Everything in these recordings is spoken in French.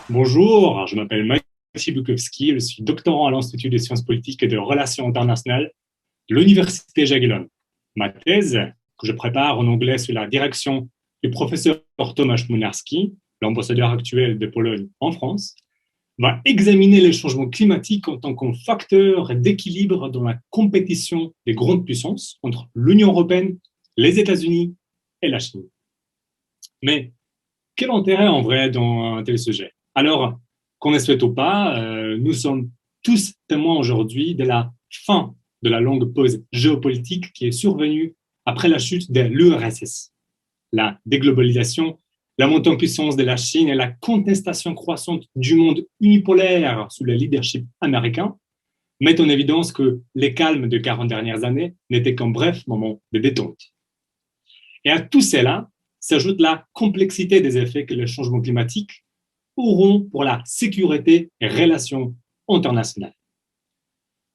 Bonjour, je m'appelle Maxime Bukowski, je suis doctorant à l'Institut des sciences politiques et de relations internationales de l'Université Jagellonne. Ma thèse, que je prépare en anglais sous la direction du professeur Tomasz Młynarski, l'ambassadeur actuel de Pologne en France, va examiner les changements climatiques en tant que facteur d'équilibre dans la compétition des grandes puissances entre l'Union européenne, les États-Unis et la Chine. Mais quel intérêt en vrai dans un tel sujet? Alors, qu'on le souhaite ou pas, nous sommes tous témoins aujourd'hui de la fin de la longue pause géopolitique qui est survenue après la chute de l'URSS. La déglobalisation, la montée en puissance de la Chine et la contestation croissante du monde unipolaire sous le leadership américain mettent en évidence que les calmes de 40 dernières années n'étaient qu'un bref moment de détente. Et à tout cela s'ajoute la complexité des effets que les changements climatiques auront pour la sécurité et relations internationales.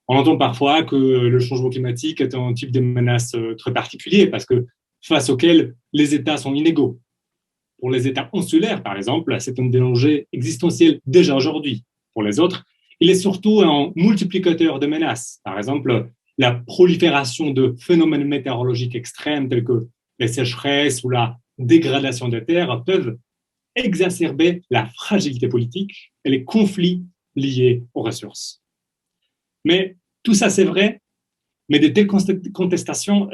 On entend parfois que le changement climatique est un type de menace très particulier parce que face auquel les États sont inégaux. Pour les États insulaires, par exemple, c'est un danger existentiel déjà aujourd'hui. Pour les autres, il est surtout un multiplicateur de menaces. Par exemple, la prolifération de phénomènes météorologiques extrêmes tels que les sécheresses ou la dégradation des terres peuvent exacerber la fragilité politique et les conflits liés aux ressources. Mais tout ça, c'est vrai, mais de telles constatations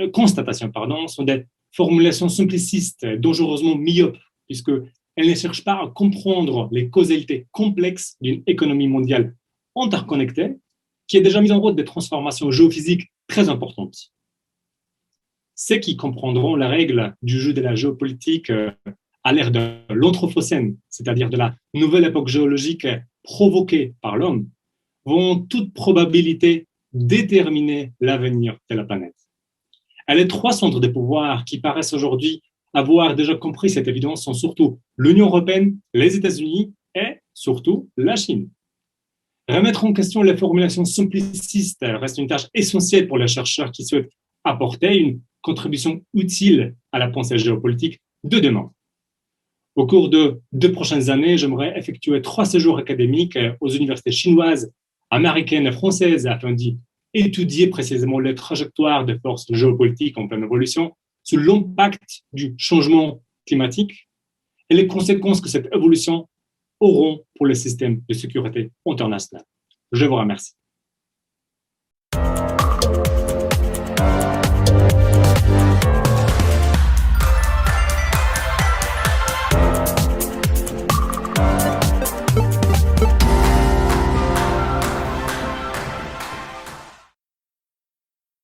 sont des formulations simplicistes, dangereusement myopes, puisqu'elles ne cherchent pas à comprendre les causalités complexes d'une économie mondiale interconnectée qui a déjà mis en route des transformations géophysiques très importantes. Ceux qui comprendront les règles du jeu de la géopolitique à l'ère de l'Anthropocène, c'est-à-dire de la nouvelle époque géologique provoquée par l'homme, vont en toute probabilité déterminer l'avenir de la planète. Et les trois centres de pouvoir qui paraissent aujourd'hui avoir déjà compris cette évidence sont surtout l'Union européenne, les États-Unis et surtout la Chine. Remettre en question les formulations simplicistes reste une tâche essentielle pour les chercheurs qui souhaitent apporter une contribution utile à la pensée géopolitique de demain. Au cours de 2 prochaines années, j'aimerais effectuer 3 séjours académiques aux universités chinoises, américaines et françaises afin d'y étudier précisément les trajectoires des forces géopolitiques en pleine évolution sur l'impact du changement climatique et les conséquences que cette évolution auront pour le système de sécurité international. Je vous remercie.